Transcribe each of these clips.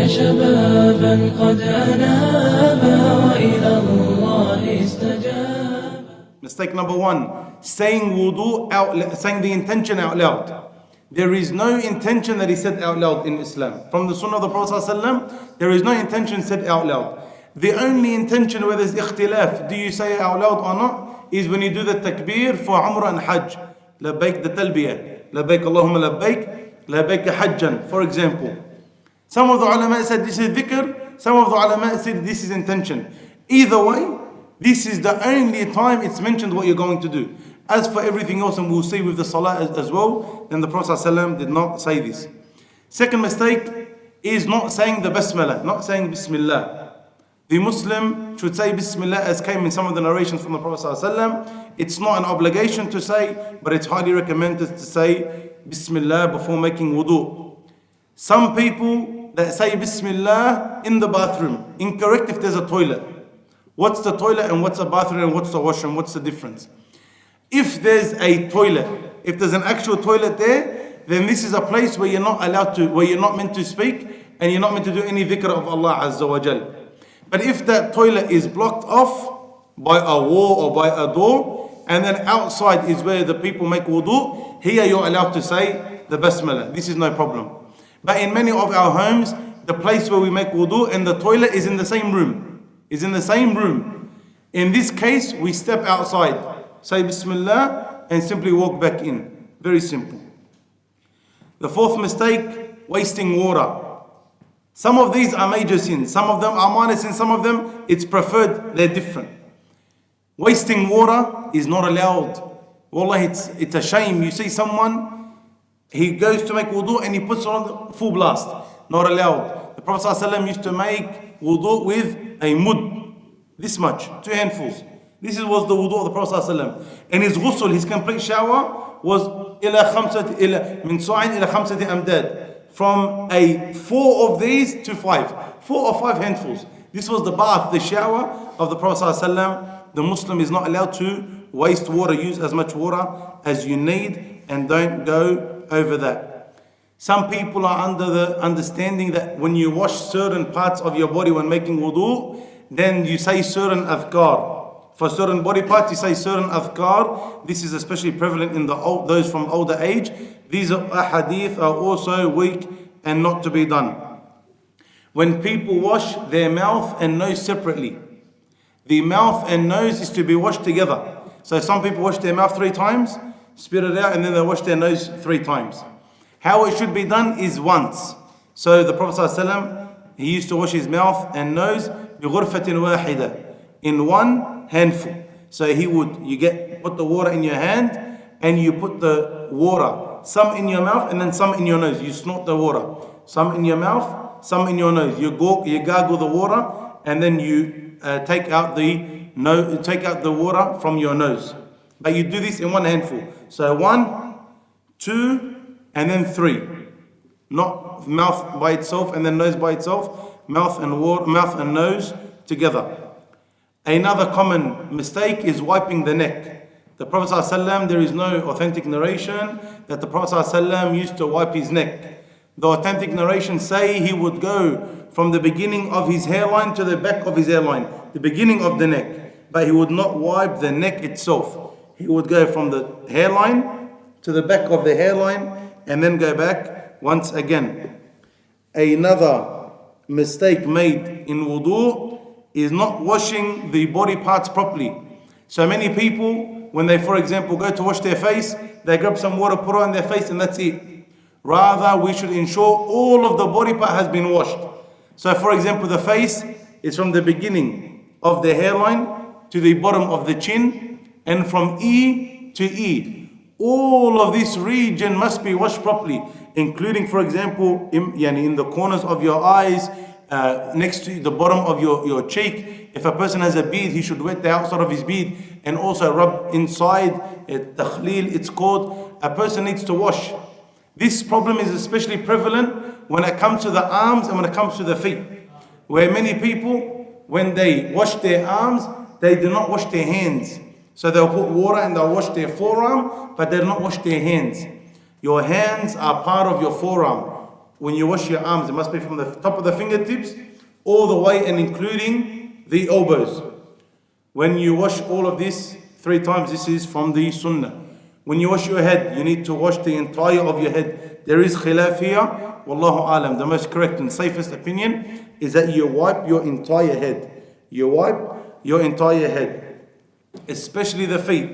يا شبابا قد أنابا وإلى الله استجاب. Mistake number one, saying wudu out, saying the intention out loud. There is no intention that is said out loud in Islam. From the Sunnah of the Prophet ﷺ, there is no intention said out loud. The only intention where there's ikhtilaf, do you say it out loud or not, is when you do the takbir for Umrah and Hajj. Labbaik the talbiyah. Labbaik Allahumma labbaik. Labbaik hajjan, for example. Some of the ulama said this is dhikr. Some of the ulama said this is intention. Either way, this is the only time it's mentioned what you're going to do. As for everything else, and we'll see with the salah as well, then the Prophet ﷺ did not say this. Second mistake is not saying the basmalah, not saying bismillah. The Muslim should say bismillah as came in some of the narrations from the Prophet ﷺ. It's not an obligation to say, but it's highly recommended to say bismillah before making wudu. Some people that say bismillah in the bathroom, incorrect if there's a toilet. What's the toilet and what's a bathroom and what's the washroom? What's the difference? If there's a toilet, if there's an actual toilet there, then this is a place where you're not allowed to, where you're not meant to speak and you're not meant to do any dhikr of Allah Azza wa Jal. But if that toilet is blocked off by a wall or by a door, and then outside is where the people make wudu, here you're allowed to say the basmalah. This is no problem. But in many of our homes, the place where we make wudu and the toilet is in the same room. Is in the same room. In this case, we step outside. Say bismillah and simply walk back in. Very simple. The fourth mistake, wasting water. Some of these are major sins. Some of them are minor sins. Some of them, it's preferred, they're different. Wasting water is not allowed. Wallah, it's a shame. You see someone, he goes to make wudu and he puts on full blast. Not allowed. The Prophet ﷺ used to make wudu with a mud. This much, 2 handfuls. This was the wudu of the Prophet ﷺ. And his ghusl, his complete shower, was min sa'in ila khamsati amdad. From 4 of these to 5. 4 or 5 handfuls. This was the bath, the shower of the Prophet ﷺ. The Muslim is not allowed to waste water. Use as much water as you need and don't go over that. Some people are under the understanding that when you wash certain parts of your body when making wudu, then you say certain adhkar. For certain body parts, you say certain adhkar. This is especially prevalent in those from older age. These ahadith are also weak and not to be done. When people wash their mouth and nose separately, the mouth and nose is to be washed together. So some people wash their mouth 3 times, spit it out, and then they wash their nose 3 times. How it should be done is once. So the Prophet ﷺ, he used to wash his mouth and nose بِغُرْفَةٍ وَاحِدَةٍ, in 1 handful. So put the water in your hand and you put the water, some in your mouth and then some in your nose. You snort the water. Some in your mouth, some in your nose. You gargle the water and then you take out the water from your nose. But you do this in 1 handful. So 1, 2, and then 3. Not mouth by itself and then nose by itself. Mouth and nose together. Another common mistake is wiping the neck. The Prophet ﷺ, there is no authentic narration that the Prophet ﷺ used to wipe his neck. The authentic narrations say he would go from the beginning of his hairline to the back of his hairline, the beginning of the neck, but he would not wipe the neck itself. He would go from the hairline to the back of the hairline and then go back once again. Another mistake made in wudu is not washing the body parts properly. So many people, when they, for example, go to wash their face, they grab some water, put it on their face, and that's it. Rather, we should ensure all of the body part has been washed. So, for example, the face is from the beginning of the hairline to the bottom of the chin, and from E to E. All of this region must be washed properly, including, for example, in the corners of your eyes, next to the bottom of your cheek. If a person has a bead, he should wet the outside of his bead and also rub inside. Takhleel, it's called. A person needs to wash. This problem is especially prevalent when it comes to the arms and when it comes to the feet, where many people, when they wash their arms, they do not wash their hands. So they'll put water and they'll wash their forearm, but they'll not wash their hands. Your hands are part of your forearm. when you wash your arms, it must be from the top of the fingertips all the way and including the elbows. When you wash all of this 3 times, this is from the sunnah. When you wash your head, you need to wash the entire of your head. There is khilaf here. Wallahu alam. The most correct and safest opinion is that you wipe your entire head. You wipe your entire head. Especially the feet.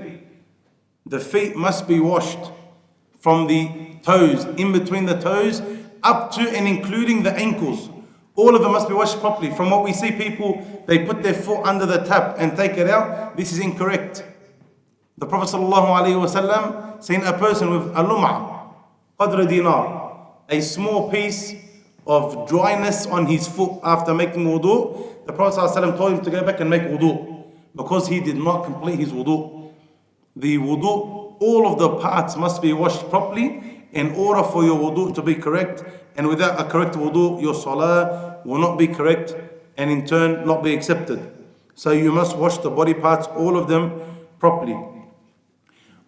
The feet must be washed from the toes, in between the toes, up to and including the ankles. All of them must be washed properly. From what we see people, they put their foot under the tap and take it out. This is incorrect. The Prophet ﷺ seen a person with a lum'a, qadr dinar, a small piece of dryness on his foot after making wudu. The Prophet ﷺ told him to go back and make wudu because he did not complete his wudu. The wudu, all of the parts must be washed properly in order for your wudu to be correct. And without a correct wudu, your salah will not be correct and in turn not be accepted. So you must wash the body parts, all of them, properly.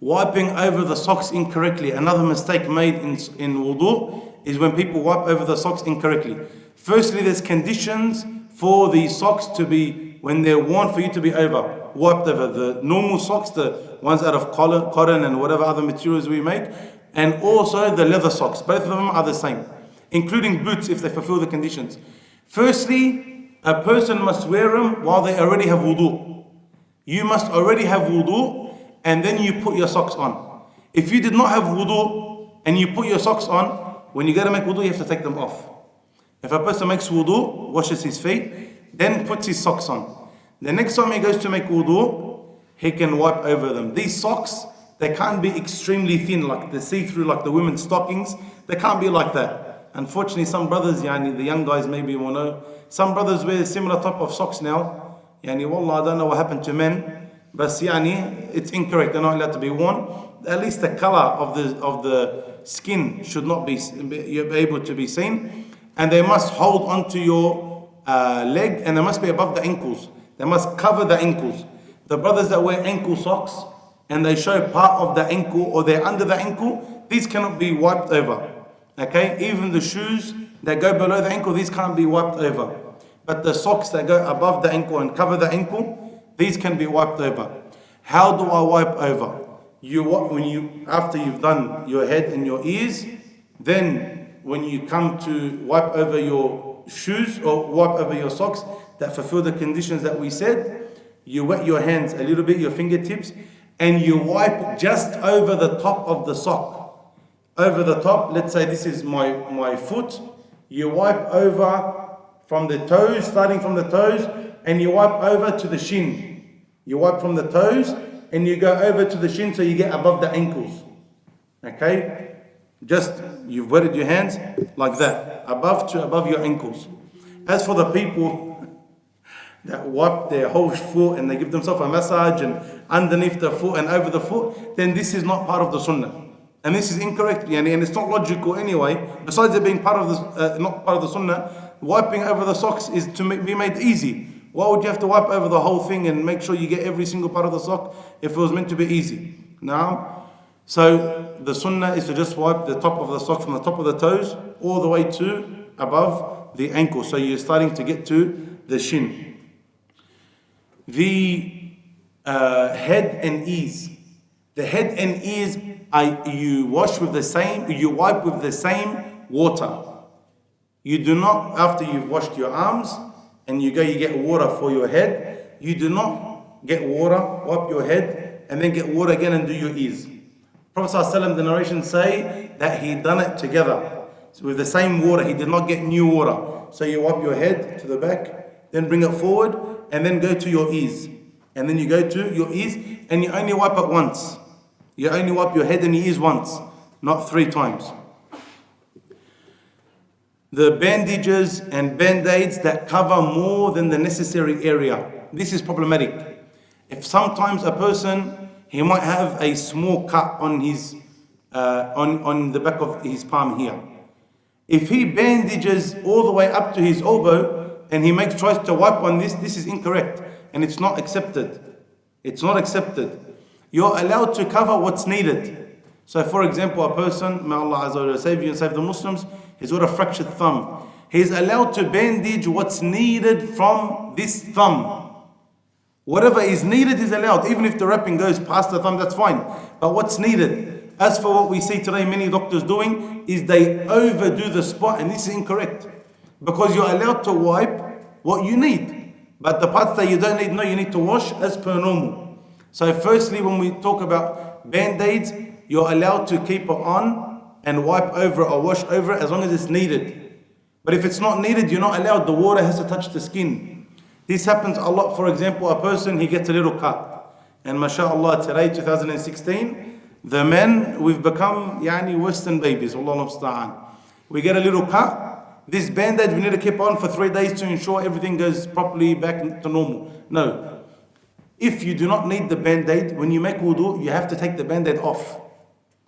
Wiping over the socks incorrectly. Another mistake made in wudu is when people wipe over the socks incorrectly. Firstly, there's conditions for the socks to be, when they're worn, for you to be wiped over. The normal socks, the ones out of cotton and whatever other materials we make, and also the leather socks. Both of them are the same, including boots if they fulfill the conditions. Firstly, a person must wear them while they already have wudu. You must already have wudu and then you put your socks on. If you did not have wudu and you put your socks on, when you go to make wudu, you have to take them off. If a person makes wudu, washes his feet, then puts his socks on. The next time he goes to make wudu, he can wipe over them. These socks, they can't be extremely thin, like the see-through, like the women's stockings. They can't be like that. Unfortunately, some brothers, the young guys maybe will know, some brothers wear similar type of socks now. Wallah, I don't know what happened to men. But it's incorrect. They're not allowed to be worn. At least the color of the skin should not be able to be seen. And they must hold onto your leg, and they must be above the ankles. They must cover the ankles. The brothers that wear ankle socks and they show part of the ankle or they're under the ankle, these cannot be wiped over. Okay, even the shoes that go below the ankle, these can't be wiped over. But the socks that go above the ankle and cover the ankle, these can be wiped over. How do I wipe over? After you've done your head and your ears, then when you come to wipe over your shoes or wipe over your socks that fulfill the conditions that we said, you wet your hands a little bit, your fingertips, and you wipe just over the top of the sock. Over the top, let's say this is my foot, you wipe over from the toes, starting from the toes, and you wipe over to the shin. You wipe from the toes and you go over to the shin so you get above the ankles. Okay? Just, you've wetted your hands like that, above your ankles. As for the people that wipe their whole foot and they give themselves a massage and underneath the foot and over the foot, then this is not part of the sunnah. And this is incorrect, and it's not logical anyway. Besides it being not part of the sunnah, wiping over the socks is to be made easy. Why would you have to wipe over the whole thing and make sure you get every single part of the sock if it was meant to be easy? Now, so the sunnah is to just wipe the top of the sock from the top of the toes all the way to above the ankle. So you're starting to get to the shin. The head and ears. The head and ears, you wipe with the same water. You do not, after you've washed your arms, and you get water for your head, you do not get water, wipe your head, and then get water again and do your ears. Prophet ﷺ, the narrations say that he done it together. So with the same water, he did not get new water. So you wipe your head to the back, then bring it forward, and then go to your ears. And then you go to your ears, and you only wipe it once. You only wipe your head and your ears once, not 3 times. The bandages and band-aids that cover more than the necessary area. This is problematic. If sometimes a person, he might have a small cut on his on the back of his palm here. If he bandages all the way up to his elbow and he tries to wipe on this is incorrect and it's not accepted. It's not accepted. You're allowed to cover what's needed. So for example, a person, may Allah Azza wa Jalla save you and save the Muslims, he's got a fractured thumb, he's allowed to bandage what's needed from this thumb. Whatever is needed is allowed. Even if the wrapping goes past the thumb, that's fine. But what's needed? As for what we see today many doctors doing, is they overdo the spot, and this is incorrect. Because you're allowed to wipe what you need. But the parts that you don't need, no, you need to wash as per normal. So firstly, when we talk about band-aids, you're allowed to keep it on and wipe over it or wash over it as long as it's needed. But if it's not needed, you're not allowed. The water has to touch the skin. This happens a lot. For example, a person, he gets a little cut. And mashallah, today, 2016, the men, we've become worse than babies. Allah musta'an. We get a little cut. This band-aid we need to keep on for 3 days to ensure everything goes properly back to normal. No. If you do not need the band-aid, when you make wudu, you have to take the band-aid off.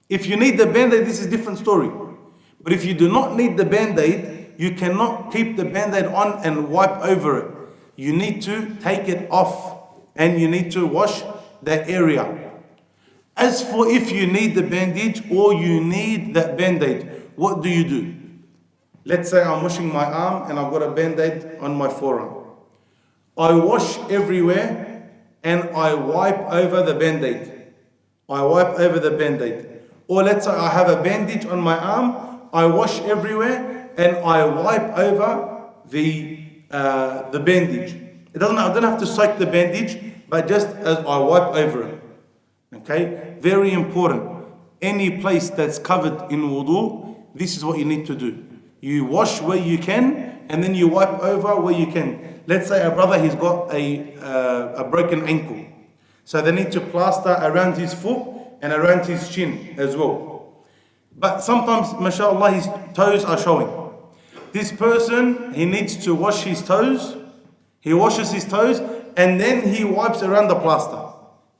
If you need the band-aid, this is a different story. But if you do not need the band-aid, you cannot keep the band-aid on and wipe over it. You need to take it off and you need to wash that area. As for if you need the bandage or you need that band-aid, what do? Let's say I'm washing my arm and I've got a band-aid on my forearm. I wash everywhere and I wipe over the band-aid. I wipe over the band-aid. Or let's say I have a bandage on my arm, I wash everywhere and I wipe over the bandage. I don't have to soak the bandage, but just as I wipe over it. Okay? Very important. Any place that's covered in wudu, this is what you need to do. You wash where you can, and then you wipe over where you can. Let's say a brother, he's got a broken ankle. So they need to plaster around his foot and around his chin as well. But sometimes, mashallah, his toes are showing. This person, he needs to wash his toes. He washes his toes and then he wipes around the plaster.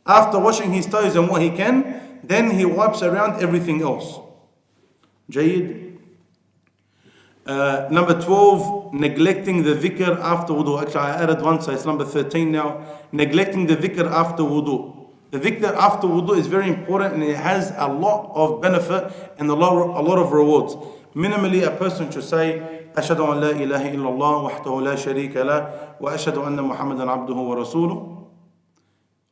After washing his toes and what he can, then he wipes around everything else. Jayyid. Number 12, neglecting the dhikr after wudu. Actually, I added one, so it's number 13 now. Neglecting the dhikr after wudu. The dhikr after wudu is very important and it has a lot of benefit and a lot of rewards. Minimally, a person should say, أشهد أن لا إله إلا الله وحده لا شريك له وأشهد أن محمدا عبده ورسوله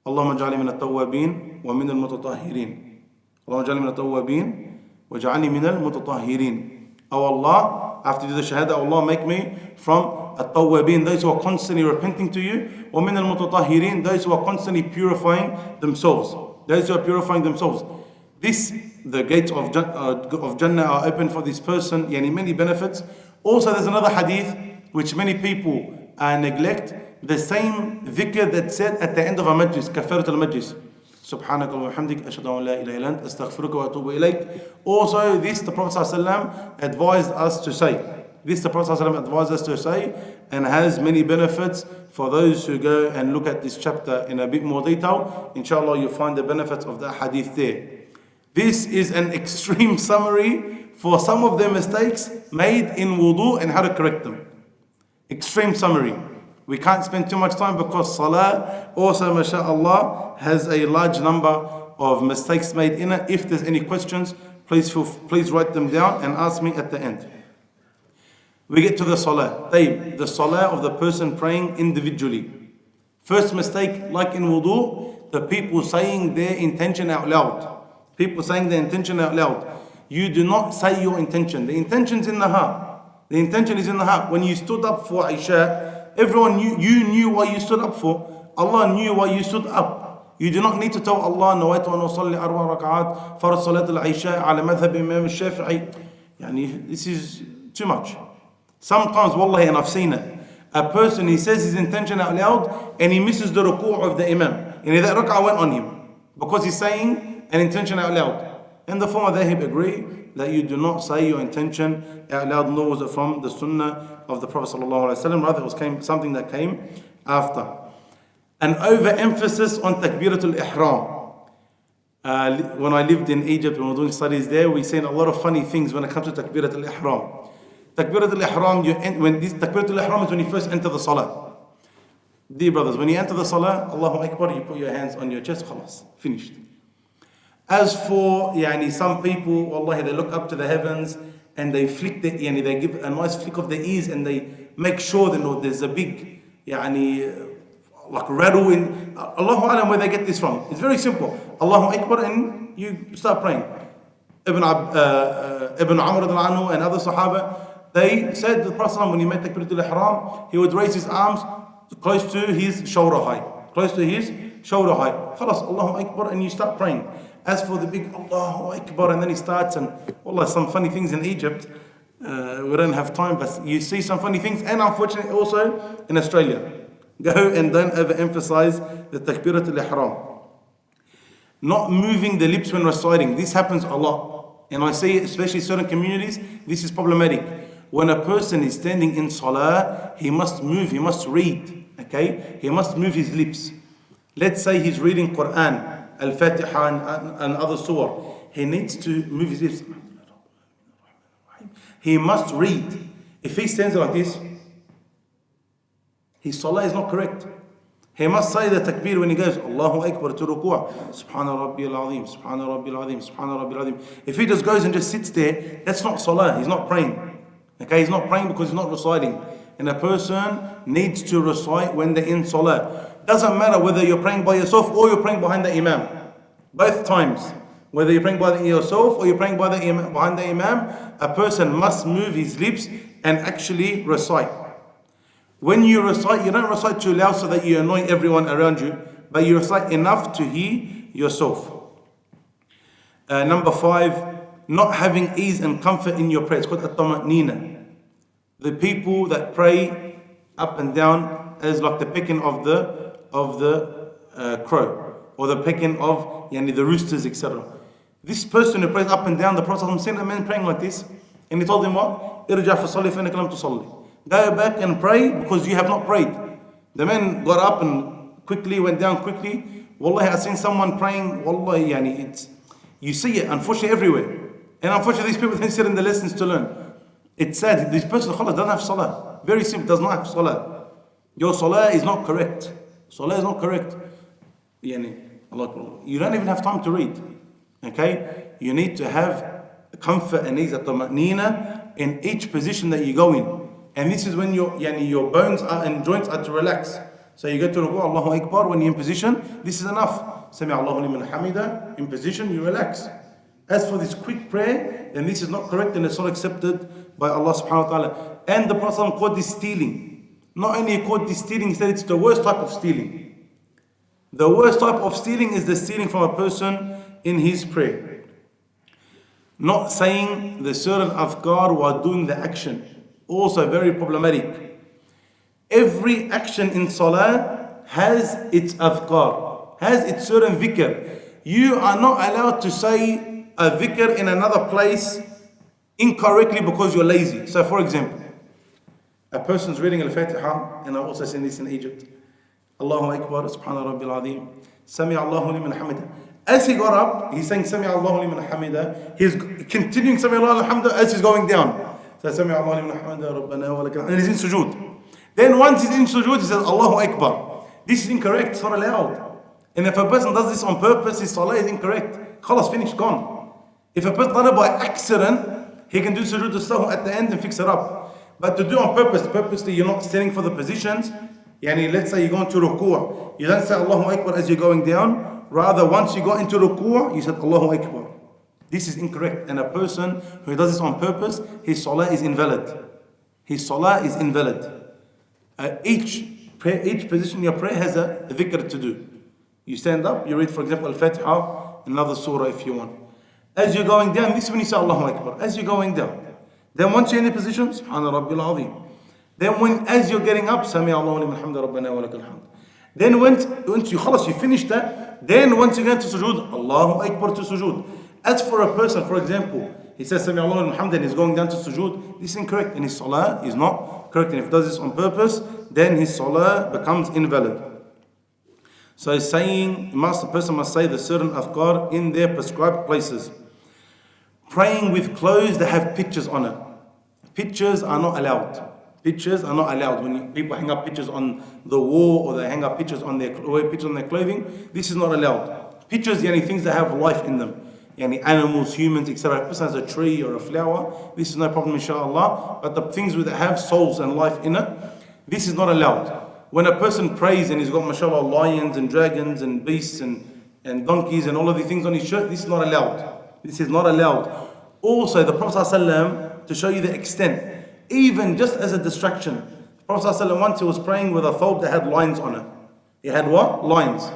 اللهم اجعلني من التوابين ومن المتطهرين اللهم اجعلني من التوابين واجعلني من المتطهرين. Oh Allah, after you do the shahada, Allah make me from التوابين, those who are constantly repenting to you, ومن المتطهرين, those who are constantly purifying themselves. Those who are purifying themselves. The gates of Jannah are open for this person, many benefits. Also, there's another hadith which many people neglect, the same dhikr that's said at the end of a majlis, kafarat al-majlis. Subhanaka wa bihamdik, ashhadu an la ilaha illa ant, astaghfiruka wa atubu ilayk. Also, this the Prophet ﷺ advised us to say. This the Prophet ﷺ advised us to say, and has many benefits for those who go and look at this chapter in a bit more detail. Inshallah, you'll find the benefits of that hadith there. This is an extreme summary for some of the mistakes made in wudu and how to correct them. Extreme summary. We can't spend too much time because Salah also, mashallah, has a large number of mistakes made in it. If there's any questions, please write them down and ask me at the end. We get to the Salah. The Salah of the person praying individually. First mistake, like in wudu, the people saying their intention out loud. People saying their intention out loud. You do not say your intention. The intention's in the heart. The intention is in the heart. When you stood up for Isha, everyone knew, you knew what you stood up for. Allah knew why you stood up. You do not need to tell Allah, نويت أن أصلي 4 ركعات فرض صلاة العشاء على مذهب الإمام الشافعي. This is too much. Sometimes, wallahi, and I've seen it, a person, he says his intention out loud and he misses the ruku' of the Imam. And that rak'ah went on him because he's saying an intention out loud. And the former dhahib agree that you do not say your intention out loud, nor was it from the sunnah of the Prophet ﷺ. Rather, it was something that came after. An overemphasis on takbiratul ihram. When I lived in Egypt, when we were doing studies there, we seen a lot of funny things when it comes to takbiratul ihram. Takbiratul ihram, takbiratul ihram is when you first enter the salah. Dear brothers, when you enter the salah, Allahu Akbar, you put your hands on your chest, khalas, finished. As for some people, wallahi, they look up to the heavens and they flick they give a nice flick of the ears, and they make sure that there's a big like rattle in. Allahu Alam where they get this from. It's very simple. Allahu Akbar, and you start praying. Ibn Amr anhu and other Sahaba, they said the Prophet when he made Takbiratul Ihram, he would raise his arms close to his shoulder height. Close to his shoulder height. Khalas, Allahu Akbar, and you start praying. As for the big Allahu Akbar, and then he starts, and wallah, some funny things in Egypt. We don't have time, but you see some funny things, and unfortunately also in Australia. Go and don't overemphasize the Takbiratul Ihram. Not moving the lips when reciting. This happens a lot. And I see, especially certain communities, this is problematic. When a person is standing in Salah, he must move, he must read. Okay? He must move his lips. Let's say he's reading Quran, Al-Fatiha and other surah. He needs to move his lips. He must read. If he stands like this, his Salah is not correct. He must say the takbir when he goes Allahu Akbar to ruku'. Subhana Rabbil Azim, Subhana Rabbil Azim, Subhana Rabbil Azim. If he just goes and just sits there, that's not Salah. He's not praying. Okay, he's not praying because he's not reciting. And a person needs to recite when they're in Salah. Doesn't matter whether you're praying by yourself or you're praying behind the Imam. Both times. Whether you're praying by yourself or you're praying by the imam, behind the Imam, a person must move his lips and actually recite. When you recite, you don't recite too loud so that you annoy everyone around you, but you recite enough to hear yourself. Number 5, not having ease and comfort in your prayer. It's called at-tama'nina. The people that pray up and down as like the pecking of the crow, or the pecking of the roosters, etc. This person who prays up and down, the Prophet sent a man praying like this, and he told him what? Irja fa salli fa innaka lam tusalli. Go back and pray because you have not prayed. The man got up and quickly went down quickly. Wallahi, I've seen someone praying. Wallahi, you see it unfortunately everywhere. And unfortunately, these people they sit in the lessons to learn. It's sad. This person doesn't have salah. Very simple, does not have salah. Your salah is not correct. Salah is not correct. You don't even have time to read. Okay? You need to have comfort and ease, at-tama'nina, in each position that you go in. And this is when your bones and joints are to relax. So you go to ruku', Allahu Akbar, when you're in position, this is enough. Sami Allahu liman hamida, in position, you relax. As for this quick prayer, then this is not correct and it's not accepted by Allah subhanahu wa ta'ala. And the Prophet called this stealing. Not only he called this stealing, he said it's the worst type of stealing. The worst type of stealing is the stealing from a person in his prayer. Not saying the certain adhkar while doing the action. Also very problematic. Every action in salah has its adhkar, has its certain dhikr. You are not allowed to say a dhikr in another place incorrectly because you're lazy. So for example, a person's reading Al-Fatiha, and I've also seen this in Egypt. Allahu Akbar, Subhana Rabbil Azim, Sami Allahu liman hamida. As he got up, he's saying Sami Allahu liman hamida. He's continuing Sami Allahu liman hamida as he's going down. So Sami Allahu liman hamida, Rabbana wa lakal. And he's in sujood. Then once he's in sujood, he says Allahu Akbar. This is incorrect, it's not allowed. And if a person does this on purpose, his salah is incorrect. Khalas, finished, gone. If a person does it by accident, he can do sujood al-sahw at the end and fix it up. But to do on purpose, purposely you're not standing for the positions. Let's say you're going to ruku'. You don't say Allahu Akbar as you're going down. Rather, once you got into ruku', you said Allahu Akbar. This is incorrect. And a person who does this on purpose, his salah is invalid. His salah is invalid. Each position in your prayer has a dhikr to do. You stand up, you read, for example, Al-Fatiha, another surah if you want. As you're going down, this is when you say Allahu Akbar. As you're going down. Then once you're in the position, Subhana Rabbil Azim. Then as you're getting up, Sami Allahu liman hamda, Rabbana wa lakal hamd. Then once you finish that, then once you get to sujood, Allahu Akbar to sujood. As for a person, for example, he says Sami Allahu liman hamda and he's going down to sujood, this is incorrect and his salah is not correct. And if he does this on purpose, then his salah becomes invalid. So he's saying, the person must say the certain adhkar in their prescribed places. Praying with clothes that have pictures on it. Pictures are not allowed. Pictures are not allowed. When people hang up pictures on the wall or they hang up pictures on their clothing, this is not allowed. Pictures, things that have life in them. animals, humans, etc. A person has a tree or a flower, this is no problem, inshallah. But the things that have souls and life in it, this is not allowed. When a person prays and he's got, mashallah, lions and dragons and beasts and donkeys and all of these things on his shirt, this is not allowed. This is not allowed. Also, the Prophet ﷺ, to show you the extent, even just as a distraction, the Prophet ﷺ once he was praying with a thawb that had lines on it. He had what? Lines.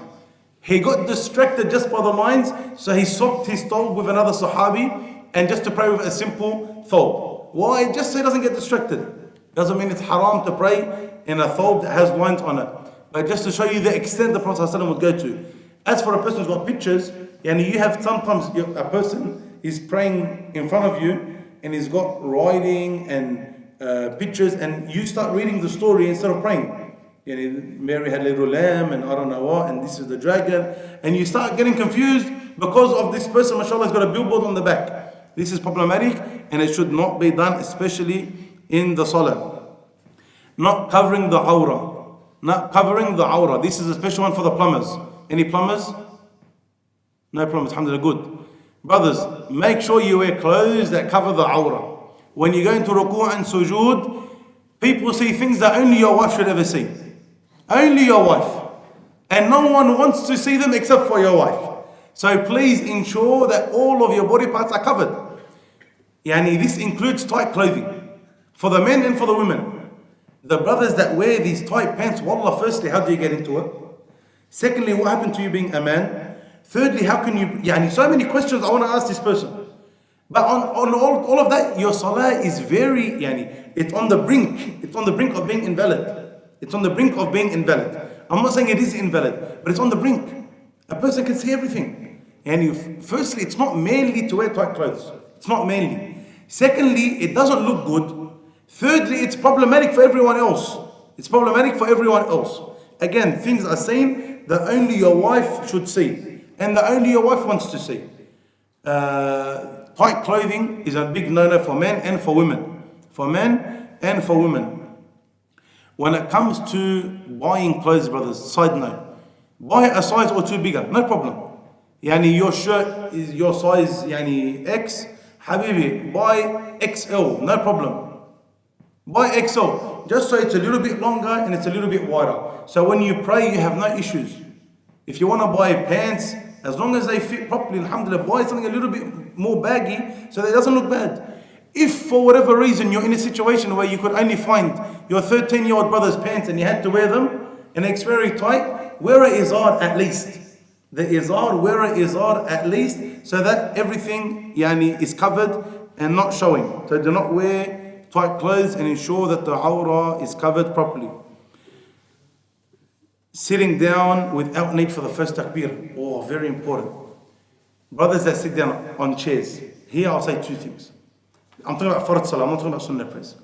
He got distracted just by the lines, so he swapped his thawb with another Sahabi and just to pray with a simple thawb. Why? Just so he doesn't get distracted. Doesn't mean it's haram to pray in a thawb that has lines on it. But just to show you the extent the Prophet ﷺ would go to. As for a person who's got pictures, you have sometimes a person is praying in front of you and he's got writing and pictures, and you start reading the story instead of praying. Mary had a little lamb and I don't know what, and this is the dragon, and you start getting confused because of this person, mashallah, has got a billboard on the back. This is problematic and it should not be done, especially in the salah. Not covering the awrah. Not covering the awrah. This is a special one for the plumbers. Any plumbers? No plumbers, alhamdulillah, good. Brothers, make sure you wear clothes that cover the awrah. When you go into ruku' and sujood, people see things that only your wife should ever see. Only your wife. And no one wants to see them except for your wife. So please ensure that all of your body parts are covered. This includes tight clothing. For the men and for the women. The brothers that wear these tight pants, wallah, firstly, how do you get into it? Secondly, what happened to you being a man? Thirdly, how can you, so many questions I want to ask this person. But on all of that, your salah is very, it's on the brink. It's on the brink of being invalid. It's on the brink of being invalid. I'm not saying it is invalid, but it's on the brink. A person can see everything. Firstly, it's not mainly to wear tight clothes. It's not mainly. Secondly, it doesn't look good. Thirdly, it's problematic for everyone else. It's problematic for everyone else. Again, things are saying that only your wife should see. And that only your wife wants to see. Tight clothing is a big no-no for men and for women. For men and for women. When it comes to buying clothes, brothers, side note. Buy a size or two bigger, no problem. Your shirt is your size X. Habibi, buy XL, no problem. Buy XL, just so it's a little bit longer and it's a little bit wider. So when you pray, you have no issues. If you want to buy pants, as long as they fit properly, alhamdulillah, buy something a little bit more baggy so that it doesn't look bad. If for whatever reason you're in a situation where you could only find your 13-year-old brother's pants and you had to wear them and it's very tight, wear a izar at least. Wear a izar at least so that everything is covered and not showing. So do not wear tight clothes and ensure that the awrah is covered properly. Sitting down without need for the first takbir. Oh, very important. Brothers that sit down on chairs. Here I'll say two things. I'm talking about Fard Salah, I'm not talking about Sunnah prayers.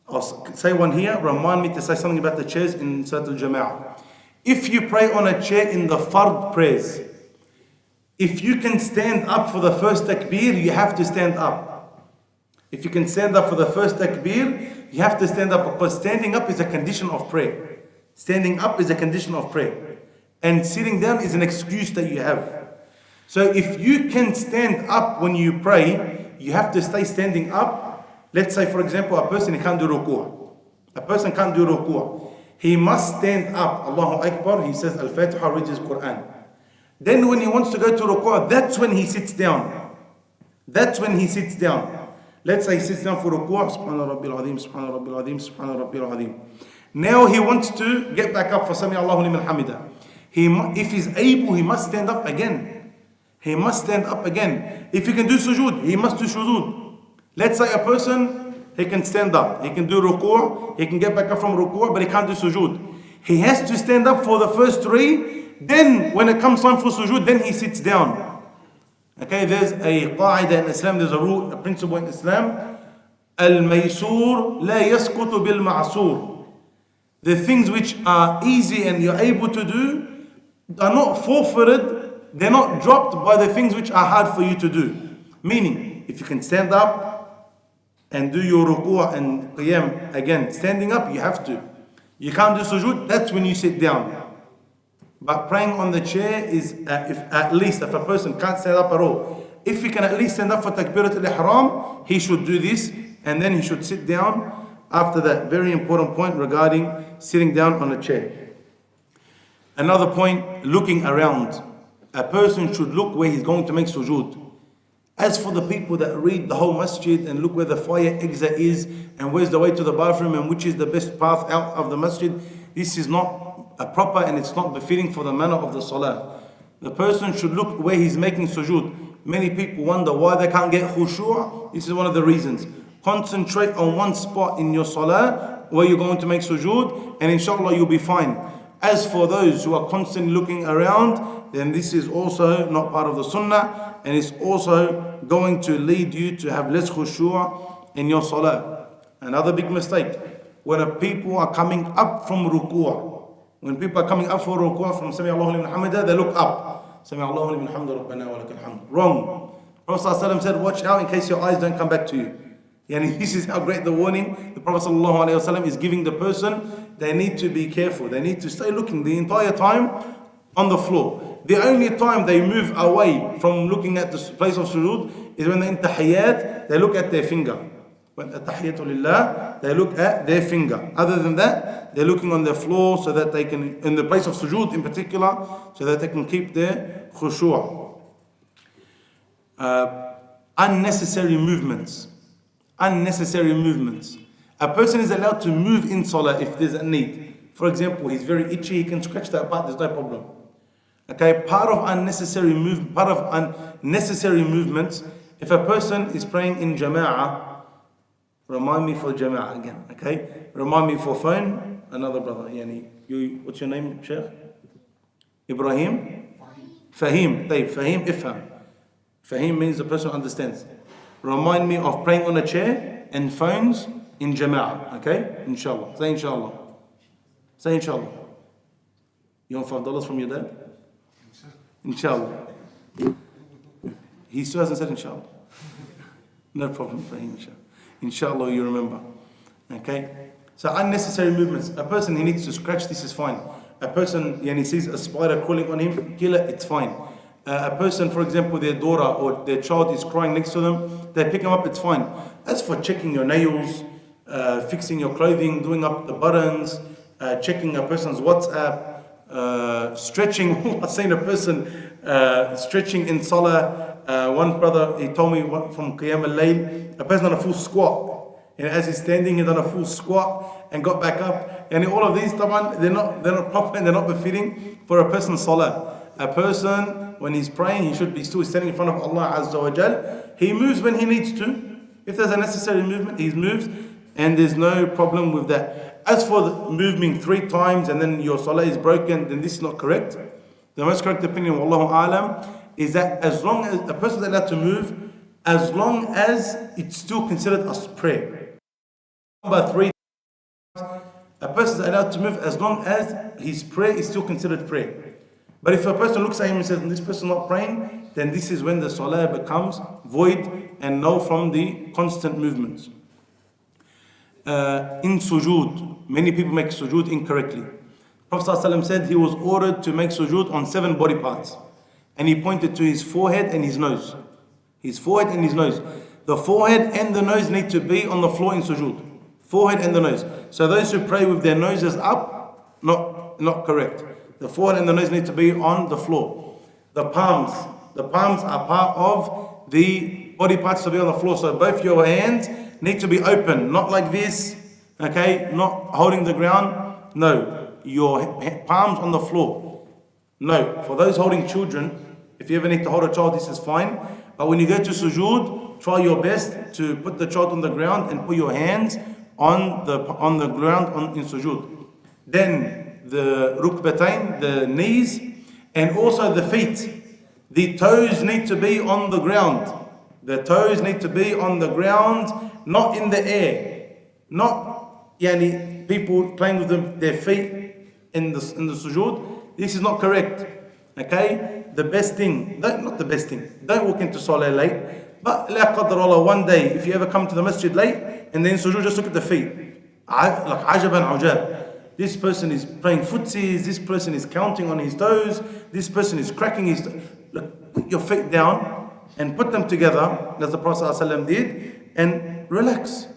I'll say one here, remind me to say something about the chairs in Salat al-Jama'ah. If you pray on a chair in the Fard prayers, if you can stand up for the first takbir, you have to stand up. If you can stand up for the first takbir, you have to stand up, because standing up is a condition of prayer. Standing up is a condition of prayer. And sitting down is an excuse that you have. So if you can stand up when you pray, you have to stay standing up. Let's say, for example, a person can't do ruku'. A person can't do ruku'. He must stand up. Allahu Akbar, he says Al-Fatiha, reads his Quran. Then when he wants to go to ruku', that's when he sits down. That's when he sits down. Let's say he sits down for ruku', Subhana Rabbil Azim, Subhana Rabbil Azim, Subhana Rabbil Azim. Now he wants to get back up for Sami Allahu liman hamida. If he's able, he must stand up again. He must stand up again. If he can do sujood, he must do sujood. Let's say a person, he can stand up, he can do ruku', he can get back up from ruku', but he can't do sujood. He has to stand up for the first three, then when it comes time for sujood, then he sits down. Okay, there's a qaida in Islam, there's a rule, a principle in Islam. Al-maysur la yasqutu bil-ma'sur. The things which are easy and you're able to do are not forfeited, they're not dropped by the things which are hard for you to do. Meaning, if you can stand up and do your ruku' and qiyam, again, standing up, you have to. You can't do sujood, that's when you sit down. But praying on the chair is, if at least if a person can't stand up at all, if he can at least stand up for Takbirat al-Ihram, he should do this, and then he should sit down after that. Very important point regarding sitting down on a chair. Another point, looking around. A person should look where he's going to make sujood. As for the people that read the whole masjid and look where the fire exit is and where's the way to the bathroom and which is the best path out of the masjid, this is not a proper and it's not befitting for the manner of the salah. The person should look where he's making sujood. Many people wonder why they can't get khushu'. This is one of the reasons. Concentrate on one spot in your salah where you're going to make sujood, and inshallah you'll be fine. As for those who are constantly looking around, then this is also not part of the sunnah, and it's also going to lead you to have less khushu' in your salah. Another big mistake, when people are coming up from ruku', when people are coming up for ruku' from Sami Allahu liman hamidah, they look up. Sami Allahu liman hamdah rabbana wa lakal hamd. Wrong. Prophet ﷺ said, watch out in case your eyes don't come back to you. Yani this is how great the warning the Prophet ﷺ is giving the person. They need to be careful. They need to stay looking the entire time on the floor. The only time they move away from looking at the place of sujood is when they're in tahiyyat, they look at their finger. When at-tahiyyatu lillah, they look at their finger. Other than that, they're looking on the floor so that they can, in the place of sujood in particular, so that they can keep their khushu'. Unnecessary movements. Unnecessary movements. A person is allowed to move in salah if there's a need. For example, he's very itchy, he can scratch that part, there's no problem. Okay, part of unnecessary movements, if a person is praying in jama'ah, remind me for jama'ah again, okay? Remind me for phone, another brother, what's your name, Sheikh? Ibrahim? Fahim, Fahim, ifham. Fahim means the person understands. Remind me of praying on a chair and phones in jama'ah, okay? Inshallah. Say inshallah. Say inshallah. You want $5 from your dad? Inshallah. He still hasn't said inshallah. No problem for him, inshallah. Inshallah you remember. Okay? So unnecessary movements. A person, he needs to scratch, this is fine. A person, he sees a spider crawling on him, kill it, it's fine. A person, for example, their daughter or their child is crying next to them, they pick them up, it's fine. As for checking your nails, fixing your clothing, doing up the buttons, checking a person's WhatsApp, stretching, I've seen a person stretching in salah. One brother, he told me from Qiyam al-Layl, a person on a full squat. And as he's standing, he done a full squat and got back up. And all of these, they're not proper and they're not befitting for a person's salah. A person, when he's praying, he should be still standing in front of Allah Azza wa Jal. He moves when he needs to. If there's a necessary movement, he moves, and there's no problem with that. As for the moving 3 times and then your salah is broken, then this is not correct. The most correct opinion, Wallahu A'lam, is that as long as a person is allowed to move, as long as it's still considered as prayer. Number 3, a person is allowed to move as long as his prayer is still considered prayer. But if a person looks at him and says, this person is not praying, then this is when the salah becomes void and null from the constant movements. In sujood, many people make sujood incorrectly. Prophet ﷺ said he was ordered to make sujood on 7 body parts. And he pointed to his forehead and his nose. His forehead and his nose. The forehead and the nose need to be on the floor in sujood. Forehead and the nose. So those who pray with their noses up, not correct. The forehead and the nose need to be on the floor. The palms are part of the body parts to be on the floor. So both your hands need to be open, not like this, okay? Not holding the ground. No, your palms on the floor. No, for those holding children, if you ever need to hold a child, this is fine. But when you go to sujood, try your best to put the child on the ground and put your hands on the ground in sujood. Then the rukbatain, the knees, and also the feet. The toes need to be on the ground. The toes need to be on the ground, not in the air. Not people playing with their feet in the sujood. This is not correct. Okay? The best thing, not the best thing, don't walk into salah late. But la qadar Allah, one day, if you ever come to the masjid late, and then sujood, just look at the feet. Like ajaban ujab. this person is playing footsies, this person is counting on his toes, this person is cracking his toes. Look, put your feet down and put them together, as the Prophet ﷺ did, and relax.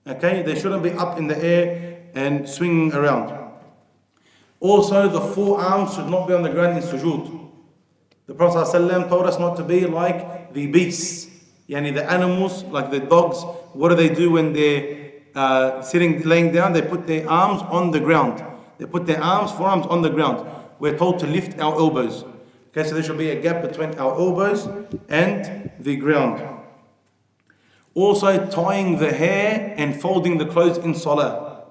Okay, they shouldn't be up in the air and swinging around. Also, the forearms should not be on the ground in sujood. The Prophet ﷺ told us not to be like the beasts, yani the animals, like the dogs. What do they do when they're laying down? They put their arms on the ground. They put their forearms on the ground. We're told to lift our elbows. Okay, so there should be a gap between our elbows and the ground. Also, tying the hair and folding the clothes in Salah.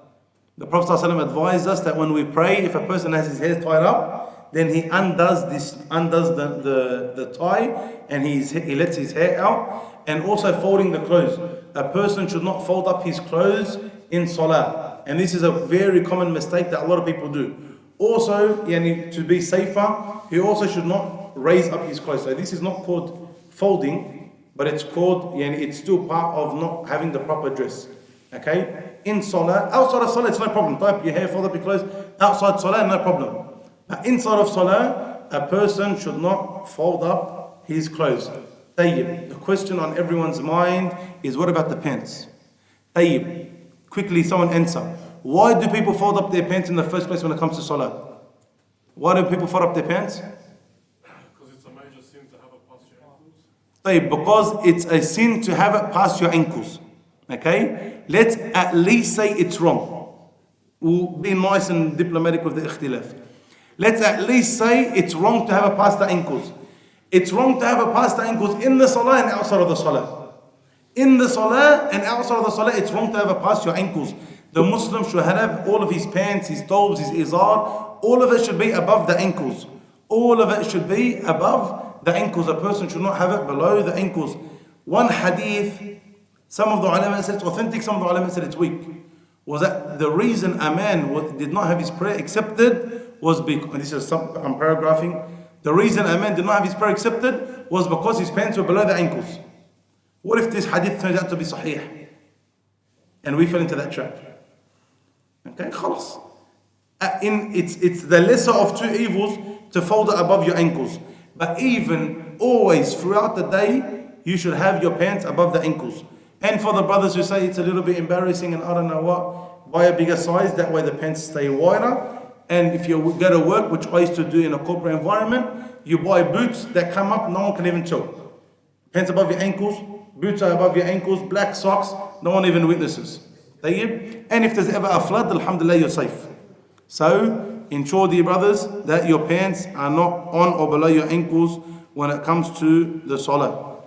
The Prophet ﷺ advised us that when we pray, if a person has his hair tied up, then he undoes the tie and he lets his hair out. And also folding the clothes. A person should not fold up his clothes in Salah. And this is a very common mistake that a lot of people do. Also, to be safer, he also should not raise up his clothes. So this is not called folding, but it's called, it's still part of not having the proper dress. Okay? In Salah, outside of Salah, it's no problem. Tie up your hair, fold up your clothes. Outside Salah, no problem. But inside of Salah, a person should not fold up his clothes. Tayyib. The question on everyone's mind is, what about the pants? Tayyib. Quickly, someone answer. Why do people fold up their pants in the first place when it comes to Salah? Why do people fold up their pants? Because it's a major sin to have it past your ankles. Tayyib. Because it's a sin to have it past your ankles. Okay? Let's at least say it's wrong. We'll be nice and diplomatic with the ikhtilaf. Let's at least say it's wrong to have it past the ankles. It's wrong to have it past the ankles in the Salah and outside of the Salah. In the Salah and outside of the Salah, it's wrong to have it past your ankles. The Muslim should have all of his pants, his thobes, his izar, all of it should be above the ankles. All of it should be above the ankles. A person should not have it below the ankles. One hadith, some of the ulama said it's authentic, some of the ulama said it's weak. Was that the reason a man did not have his prayer accepted was because, and this is I'm paragraphing, the reason a man did not have his prayer accepted was because his pants were below the ankles. What if this hadith turns out to be sahih? And we fell into that trap. Okay, khalas. It's the lesser of two evils to fold it above your ankles. But even always throughout the day, you should have your pants above the ankles. And for the brothers who say it's a little bit embarrassing and I don't know what, buy a bigger size, that way the pants stay wider. And if you go to work, which I used to do in a corporate environment, you buy boots that come up, no one can even tell. Pants above your ankles, boots are above your ankles, black socks, no one even witnesses. And if there's ever a flood, alhamdulillah, you're safe. So, ensure, dear brothers, that your pants are not on or below your ankles when it comes to the Salah.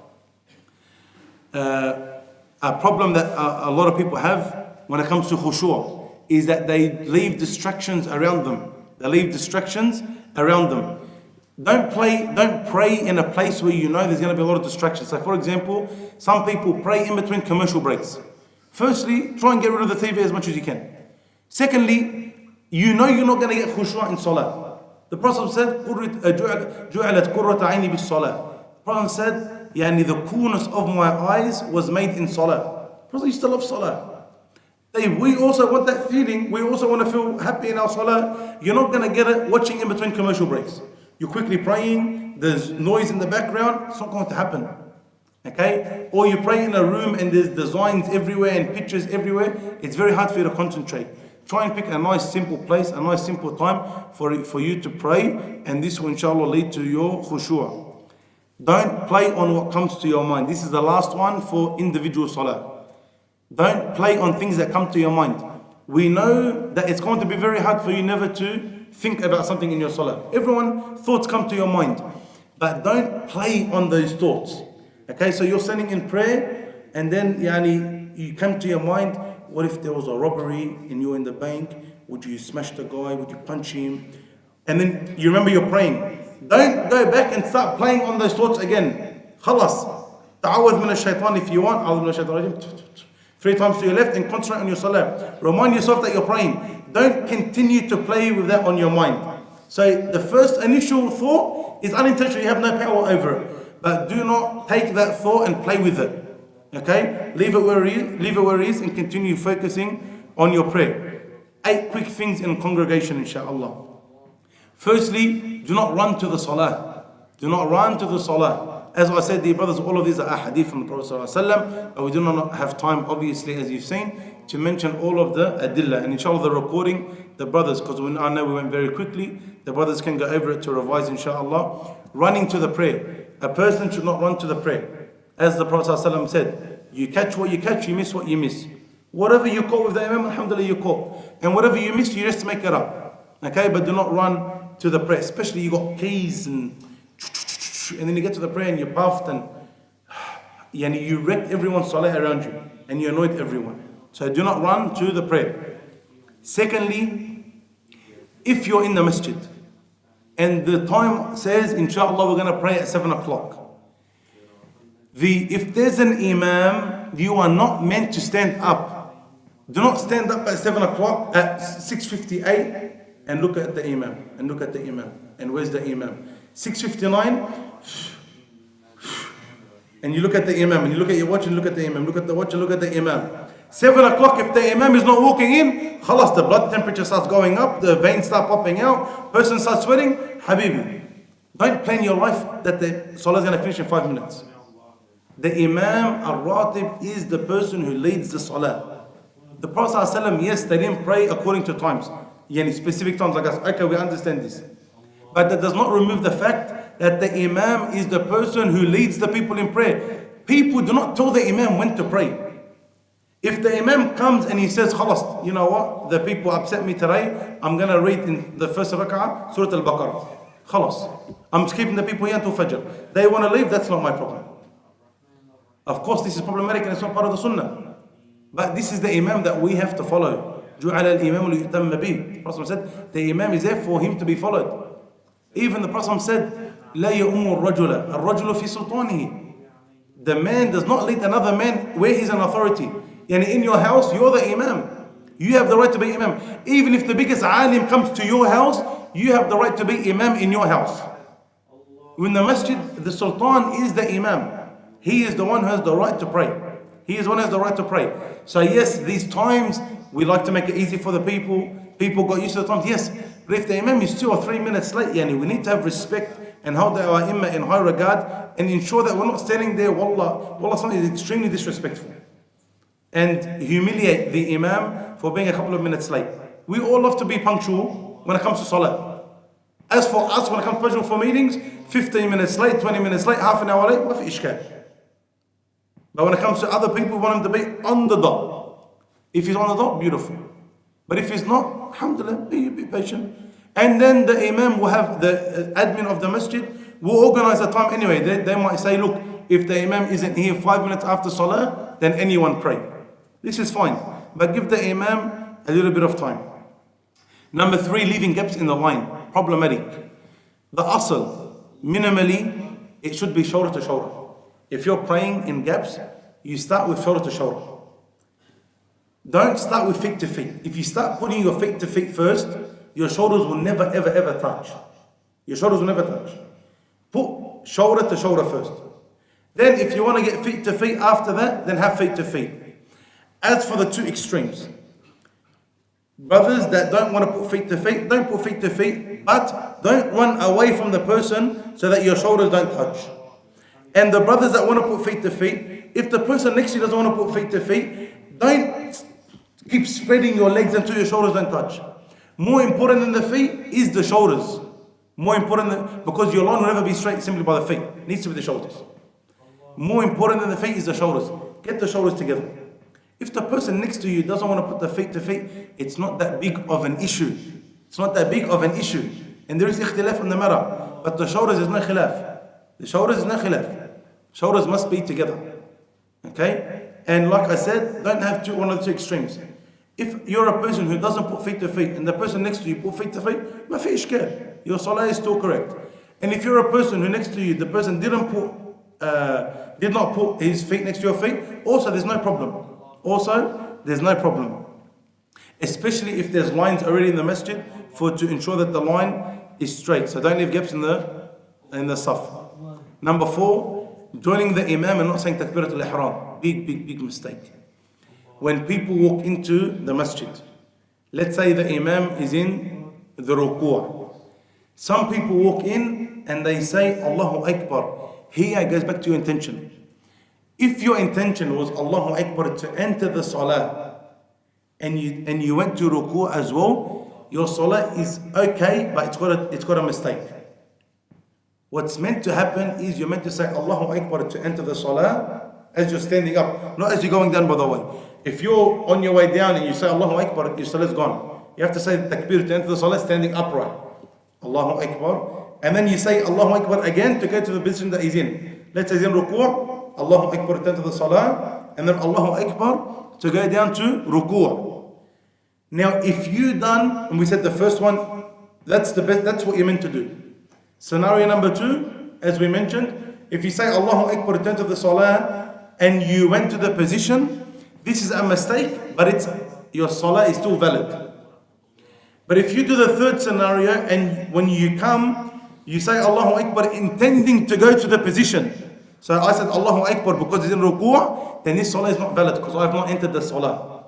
A problem that a lot of people have when it comes to khushu' is that they leave distractions around them. They leave distractions around them. Don't pray in a place where you know there's going to be a lot of distractions. So for example, some people pray in between commercial breaks. Firstly, try and get rid of the TV as much as you can. Secondly, you know you're not going to get khushu' in Salah. The Prophet said, جُعَلَتْ قُرَّةَ عَيْنِي بِالصَّلَاةِ. The Prophet said, the coolness of my eyes was made in Salah. The Prophet used to love Salah. We also want that feeling. We also want to feel happy in our Salah. You're not going to get it watching in between commercial breaks. You're quickly praying, there's noise in the background, it's not going to happen. Okay? Or you pray in a room and there's designs everywhere and pictures everywhere, it's very hard for you to concentrate. Try and pick a nice simple place, a nice simple time for you to pray, and this will inshallah lead to your khushu'. Don't play on what comes to your mind. This is the last one for individual Salah. Don't play on things that come to your mind. We know that it's going to be very hard for you never to think about something in your Salah. Thoughts come to your mind. But don't play on those thoughts. Okay, so you're standing in prayer and then you come to your mind, what if there was a robbery and you're in the bank? Would you smash the guy? Would you punch him? And then you remember you're praying. Don't go back and start playing on those thoughts again. Khalas. Ta'awadh min ash-shaytan if you want. 3 times to your left and concentrate on your Salah. Remind yourself that you're praying. Don't continue to play with that on your mind. So the first initial thought is unintentional. You have no power over it. But do not take that thought and play with it. Okay? Leave it where it is and continue focusing on your prayer. 8 quick things in congregation, inshallah. Firstly, do not run to the salah. Do not run to the salah. As I said, dear brothers, all of these are hadith from the Prophet ﷺ, but we do not have time, obviously, as you've seen, to mention all of the adillah. And inshallah, the recording, the brothers, because I know we went very quickly, the brothers can go over it to revise, inshallah. Running to the prayer. A person should not run to the prayer. As the Prophet ﷺ said, you catch what you catch, you miss what you miss. Whatever you caught with the Imam, alhamdulillah, you caught. And whatever you miss, you just make it up. Okay, but do not run to the prayer. Especially you got keys and then you get to the prayer and you're puffed and you wrecked everyone's salah around you and you annoyed everyone. So do not run to the prayer. Secondly, if you're in the masjid and the time says, inshallah, we're going to pray at 7 o'clock. If there's an imam, you are not meant to stand up. Do not stand up at 7 o'clock, at 6:58 and look at the imam, and look at the imam. And where's the imam? 6:59 and you look at the imam, and you look at your watch and look at the imam, look at the watch and look at the imam. 7 o'clock, if the imam is not walking in, khalas, the blood temperature starts going up, the veins start popping out, person starts sweating. Habibi, don't plan your life that the salah is going to finish in 5 minutes. The imam al-ratib is the person who leads the salah. The Prophet ﷺ, yes, they didn't pray according to times, specific times like us. Okay, we understand this. But that does not remove the fact that the imam is the person who leads the people in prayer. People do not tell the imam when to pray. If the imam comes and he says, khalas, you know what, the people upset me today, I'm going to read in the first rak'ah, Surah Al-Baqarah. Khalas. I'm keeping the people here until Fajr. They want to leave, that's not my problem. Of course, this is problematic and it's not part of the sunnah. But this is the imam that we have to follow. جُعَلَ الْإِمَامُ لِيُؤْتَمَّ بِهِ. The Prophet said, the imam is there for him to be followed. Even the Prophet said, لَا يَؤُمُّ الرَّجُلَ الرَّجُلُ فِي سُلْطَانِهِ. The man does not lead another man where he's an authority. In your house, you're the imam. You have the right to be imam. Even if the biggest alim comes to your house, you have the right to be imam in your house. In the masjid, the sultan is the imam. He is the one who has the right to pray. He is the one who has the right to pray. So yes, these times, we like to make it easy for the people. People got used to the times, yes. But if the imam is 2 or 3 minutes late, we need to have respect and hold our imam in high regard and ensure that we're not standing there, wallah, something is extremely disrespectful. And humiliate the imam for being a couple of minutes late. We all love to be punctual when it comes to salah. As for us, when it comes to punctual for meetings, 15 minutes late, 20 minutes late, half an hour late, ما في إشكال. But when it comes to other people, we want him to be on the dot. If he's on the dot, beautiful. But if he's not, alhamdulillah, be patient. And then the imam will have the admin of the masjid will organize a time anyway. They might say, look, if the imam isn't here 5 minutes after salah, then anyone pray. This is fine. But give the imam a little bit of time. Number 3, leaving gaps in the line. Problematic. The asl, minimally, it should be shoulder to shoulder. If you're praying in gaps, you start with shoulder to shoulder. Don't start with feet to feet. If you start putting your feet to feet first, your shoulders will never, ever, ever touch. Your shoulders will never touch. Put shoulder to shoulder first. Then if you want to get feet to feet after that, then have feet to feet. As for the 2 extremes, brothers that don't want to put feet to feet, don't put feet to feet, but don't run away from the person so that your shoulders don't touch. And the brothers that want to put feet to feet, if the person next to you doesn't want to put feet to feet, don't keep spreading your legs until your shoulders don't touch. More important than the feet is the shoulders. More important because your line will never be straight simply by the feet. It needs to be the shoulders. More important than the feet is the shoulders. Get the shoulders together. If the person next to you doesn't want to put the feet to feet, it's not that big of an issue. It's not that big of an issue. And there is ikhtilaf on the matter. But the shoulders is no khilaf. The shoulders is no khilaf. Shoulders must be together. Okay? And like I said, don't have one of the 2 extremes. If you're a person who doesn't put feet to feet and the person next to you put feet to feet, ما في إشكال. Your salah is still correct. And if you're a person who next to you, the person did not put his feet next to your feet, also there's no problem. Especially if there's lines already in the masjid to ensure that the line is straight. So don't leave gaps in the saf. Number 4, joining the imam and not saying takbiratul ihram. Big mistake. When people walk into the masjid, Let's say the Imam is in the ruku'. Some people walk in and they say Allahu Akbar. Here it goes back to your intention. If your intention was Allahu Akbar to enter the Salah and you went to ruku' as well, your Salah is okay, but it's got a mistake. What's meant to happen is you're meant to say Allahu Akbar to enter the Salah as you're standing up, not as you're going down, by the way. If you're on your way down and you say Allahu Akbar, your Salah is gone. You have to say Takbir to enter the Salah standing upright. Allahu Akbar. And then you say Allahu Akbar again to go to the position that he's in. Let's say he's in ruku', Allahu Akbar to enter the Salah, and then Allahu Akbar to go down to ruku'. Now if you done, and we said the first one, that's the best, that's what you're meant to do. Scenario number 2, as we mentioned, if you say Allahu Akbar to enter the Salah and you went to the position, this is a mistake, but your Salah is still valid. But if you do the third scenario and when you come, you say Allahu Akbar intending to go to the position. So I said Allahu Akbar because it's in ruku', then this Salah is not valid because I have not entered the Salah.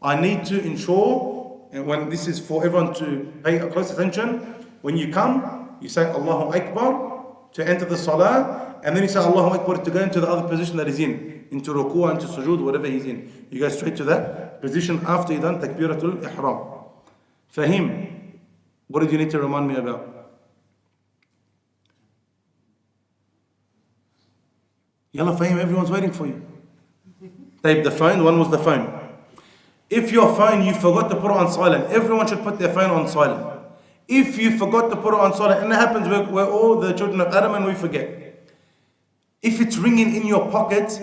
I need to ensure, and when this is for everyone to pay close attention, when you come, you say Allahu Akbar to enter the Salah, and then you say Allahu Akbar to go into the other position that he's in, into ruku', into sujood, whatever he's in. You go straight to that position after you've done Takbiratul Ihram. Fahim, what did you need to remind me about? Yalla Fahim, everyone's waiting for you. Tape the phone, one was the phone. If your phone, you forgot to put it on silent, everyone should put their phone on silent. If you forgot to put it on silent, and it happens, we're all the children of Adam and we forget. If it's ringing in your pocket,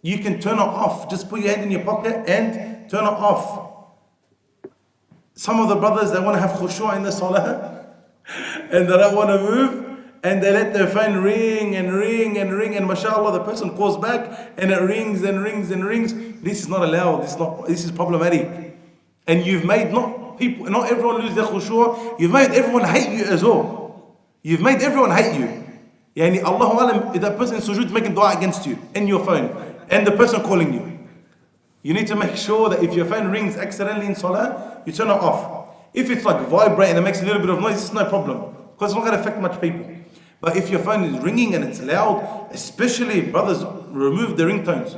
you can turn it off. Just put your hand in your pocket and turn it off. Some of the brothers, they want to have khushu' in the salah and they don't want to move, and they let their phone ring and ring and ring, and mashallah the person calls back and it rings and rings and rings. This is not allowed. This is problematic. And you've made not everyone lose their khushu', you've made everyone hate you as well. You've made everyone hate you. Yani Allahu Alam, if that person in sujood making dua against you in your phone and the person calling you. You need to make sure that if your phone rings accidentally in salah, you turn it off. If it's like vibrating and makes a little bit of noise, it's no problem, because it's not going to affect much people. But if your phone is ringing and it's loud, especially brothers, remove the ringtones.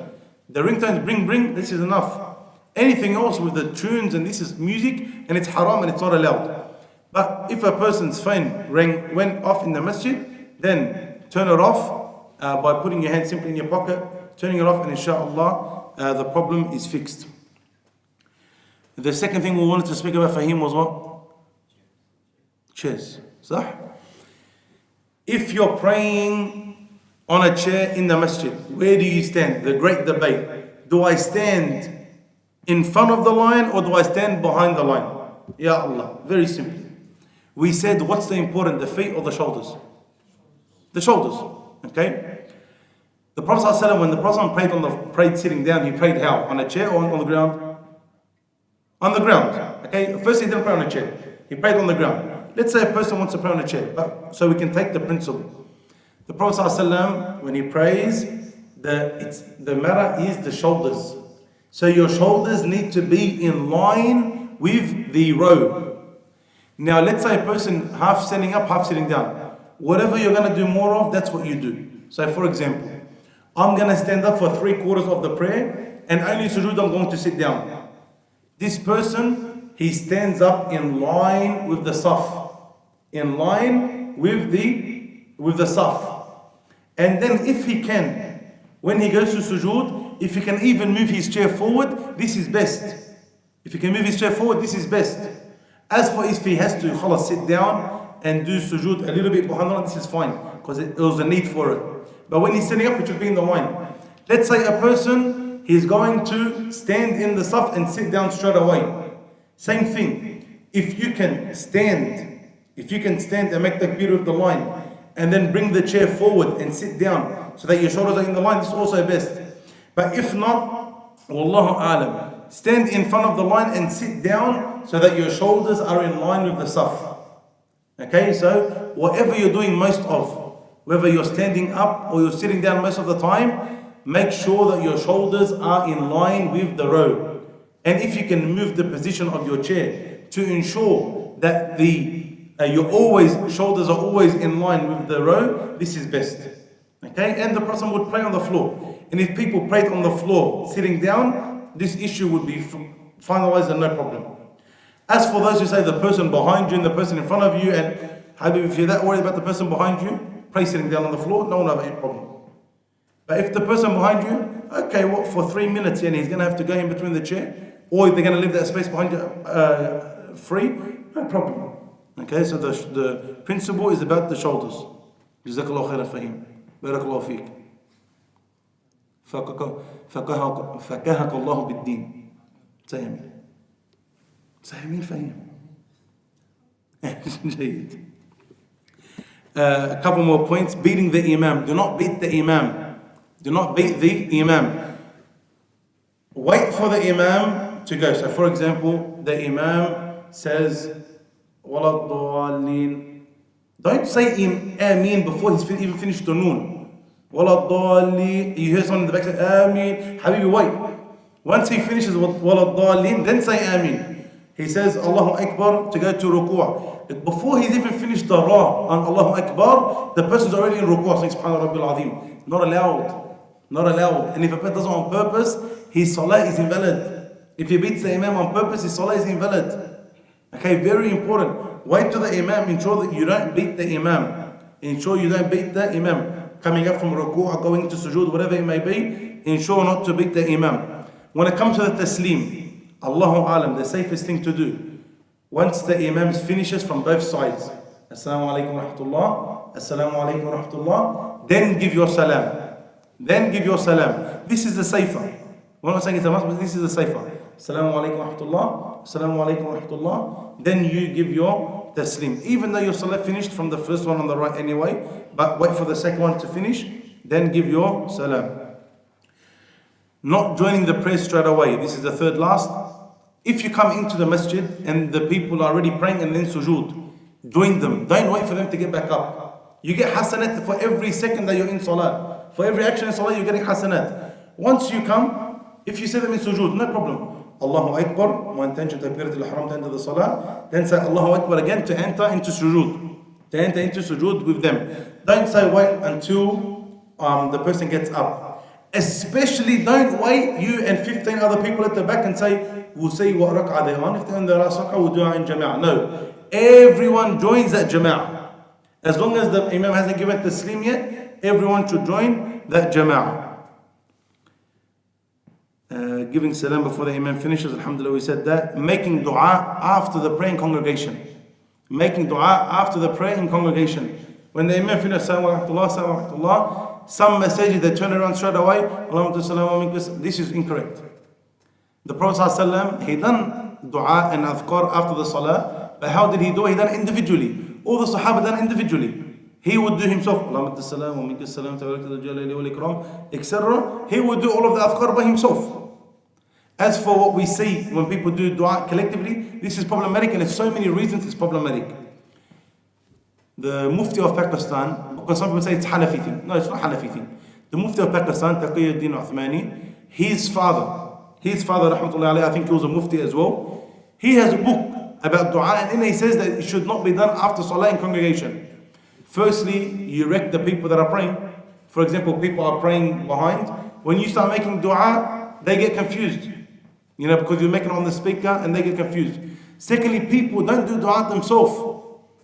The ringtones bring, this is enough. Anything else with the tunes and this is music and it's haram and it's not allowed. But if a person's phone went off in the masjid, then turn it off by putting your hand simply in your pocket, turning it off, and inshallah the problem is fixed. The second thing we wanted to speak about for him was what? Chairs. Sah? If you're praying on a chair in the masjid, where do you stand? The great debate. Do I stand in front of the line or do I stand behind the line? Ya Allah. Very simple. We said, what's the important, the feet or the shoulders? The shoulders. Okay? The Prophet ﷺ, when the Prophet prayed sitting down, he prayed how? On a chair or on the ground? On the ground. Okay? First he didn't pray on a chair. He prayed on the ground. Let's say a person wants to pray on a chair, so we can take the principle. The Prophet ﷺ, when he prays, the matter is the shoulders. So your shoulders need to be in line with the row. Now let's say a person half standing up, half sitting down. Whatever you're going to do more of, that's what you do. So for example, I'm going to stand up for 3/4 of the prayer and only sujood I'm going to sit down. This person, he stands up in line with the saf. In line with the saf. And then if he can, when he goes to sujood, if he can even move his chair forward, this is best. If he can move his chair forward, this is best. As for if he has to sit down and do sujood a little bit behind the line, this is fine, because it was a need for it. But when he's standing up, it should be in the line. Let's say a person, he's going to stand in the saf and sit down straight away. Same thing. If you can stand and make takbir with the line, and then bring the chair forward and sit down so that your shoulders are in the line, this is also best. But if not, wallahu alam, stand in front of the line and sit down so that your shoulders are in line with the saf. Okay, so whatever you're doing most of, whether you're standing up or you're sitting down most of the time, make sure that your shoulders are in line with the row. And if you can move the position of your chair to ensure that your shoulders are always in line with the row, this is best. Okay, and the person would pray on the floor. And if people prayed on the floor sitting down, this issue would be finalized and no problem. As for those who say the person behind you and the person in front of you, and Habib, if you're that worried about the person behind you, pray sitting down on the floor, no one will have any problem. But if the person behind you, okay, what, for 3 minutes, and he's going to have to go in between the chair, or they're going to leave that space behind you free, no problem. Okay, so the principle is about the shoulders. Jazakallahu khairan fahim. Barakallahu feek. فَكَهَكَ اللَّهُ بِالدِّينِ. Say Ameen. Say Ameen fahim. جيد. A couple more points. Beating the imam. Do not beat the imam. Do not beat the imam. Wait for the imam to go. So for example, the imam says, وَلَا الضَّالِّينَ. Don't say Ameen before he's even finished the noon. وَلَا الضَّالِّينَ. You hear someone in the back say, Ameen. Habibi, wait. Once he finishes وَلَا الضَّالِّينَ, then say Ameen. He says Allahu Akbar to go to ruku'. Before he's even finished the ra on Allahu Akbar, the person's already in ruku', saying Subhana Rabbil Azim. Not allowed. Not allowed. And if a person does it on purpose, his salah is invalid. If he beats the imam on purpose, his salah is invalid. Okay, very important. Wait to the imam. Ensure that you don't beat the imam. Ensure you don't beat the imam. Coming up from ruku' or going to sujood, whatever it may be, ensure not to beat the imam. When it comes to the taslim, Allahu Alam, the safest thing to do, once the imam finishes from both sides, Assalamu alaikum wa rahmatullah, Assalamu alaikum wa rahmatullah, then give your salam. Then give your salam. This is the safer. We're not saying it's a must, but this is the safer. Assalamu alaikum wa rahmatullah, Assalamu alaikum wa rahmatullah. Then you give your taslim. Even though your salah finished from the first one on the right anyway, but wait for the second one to finish, then give your salam. Not joining the prayer straight away. This is the third last. If you come into the masjid and the people are already praying and then sujood, join them. Don't wait for them to get back up. You get hasanat for every second that you're in salah. For every action in salah, you're getting hasanat. Once you come, if you see them in sujood, no problem. Allahu Akbar, one intention takbirat al-ihram to enter the salah, then say Allahu Akbar again to enter into sujood. To enter into sujood with them. Don't say wait until the person gets up. Especially don't wait, you and 15 other people at the back, and say, we'll see what rak'ah they're on. If they're in the last rak'ah, we'll do it in jama'ah. No. Everyone joins that jama'ah. As long as the imam hasn't given taslim yet, everyone should join that jama'ah. Giving salam before the imam finishes, alhamdulillah, we said that. Making dua after the praying congregation. Making dua after the praying congregation. When the imam finishes, assalamu alaikum, some messages they turn around straight away. This is incorrect. The Prophet ﷺ, he done dua and adhkar after the salah, but how did he do it? He done individually. All the Sahaba done individually. He would do himself, etc. He would do all of the adhkar by himself. As for what we see when people do dua collectively, this is problematic, and there's so many reasons it's problematic. The Mufti of Pakistan, because some people say it's Hanafi thing. No, it's not Hanafi thing. The Mufti of Pakistan, Taqiyuddin Uthmani, his father, rahmatullahi alayhi, I think he was a Mufti as well. He has a book about dua, and in it he says that it should not be done after salah in congregation. Firstly, you wreck the people that are praying. For example, people are praying behind. When you start making dua, they get confused. Because you're making it on the speaker and they get confused. Secondly, people don't do dua themselves.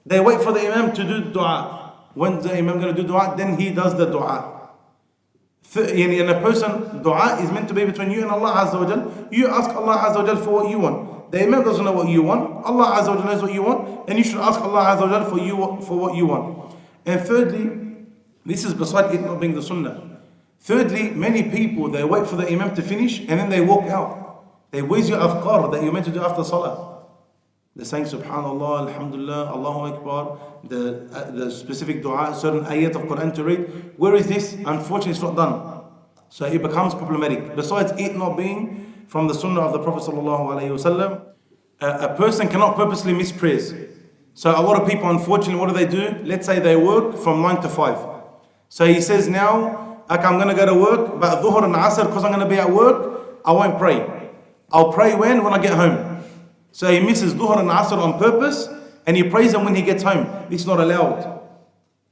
They wait for the imam to do dua. When the imam going to do dua, then he does the dua. And a person, dua is meant to be between you and Allah Azza wa Jal. You ask Allah Azza wa Jal for what you want. The imam doesn't know what you want. Allah Azza wa Jal knows what you want. And you should ask Allah Azza wa Jal for what you want. And thirdly, this is beside it not being the sunnah. Thirdly, many people, they wait for the imam to finish and then they walk out. They waste your afkar that you're meant to do after salah. They're saying Subhanallah, Alhamdulillah, Allahu Akbar, the specific dua, certain ayat of Quran to read. Where is this? Unfortunately, it's not done. So it becomes problematic. Besides it not being from the sunnah of the Prophet Sallallahu Alaihi Wasallam, a person cannot purposely miss prayers. So a lot of people, unfortunately, what do? Let's say they work from 9 to 5. So he says now, okay, I'm going to go to work, but Dhuhr and Asr, because I'm going to be at work, I won't pray. I'll pray when I get home. So he misses Dhuhr and Asr on purpose, and he prays them when he gets home. This is not allowed.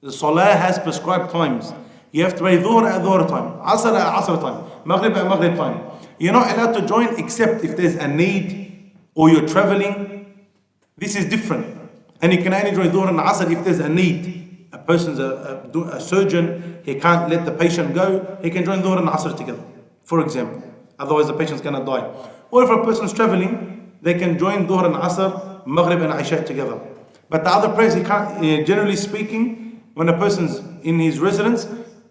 The Salah has prescribed times. You have to pray Dhuhr at Dhuhr time, Asr at Asr time, Maghrib at Maghrib time. You're not allowed to join except if there's a need or you're traveling. This is different. And you can only join Dhuhr and Asr if there's a need. A person's a surgeon, he can't let the patient go, he can join Dhuhr and Asr together, for example. Otherwise the patient's gonna die. Or if a person's traveling, they can join Dhuhr and Asr, Maghrib and Isha together. But the other prayers, he can't, generally speaking, when a person's in his residence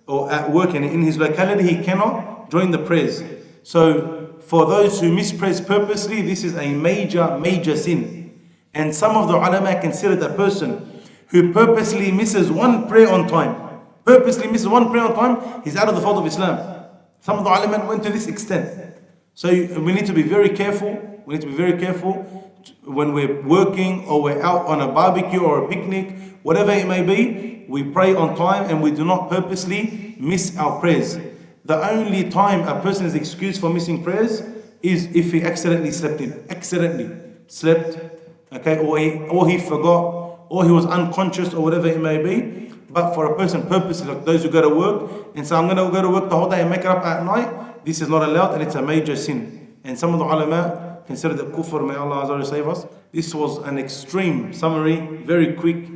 or at work and in his locality, he cannot join the prayers. So for those who miss prayers purposely, this is a major sin. And some of the ulama consider the person who purposely misses one prayer on time, he's out of the fold of Islam. Some of the ulama went to this extent. So we need to be very careful. When we're working or we're out on a barbecue or a picnic, whatever it may be, we pray on time and we do not purposely miss our prayers. The only time a person is excused for missing prayers is if he accidentally slept, okay, or he forgot, or he was unconscious, or whatever it may be. But for a person purposely, like those who go to work and say, I'm going to go to work the whole day and make it up at night, this is not allowed and it's a major sin. And some of the ulama consider that kufr, may Allah Azza wa Jalla save us. This was an extreme summary, very quick,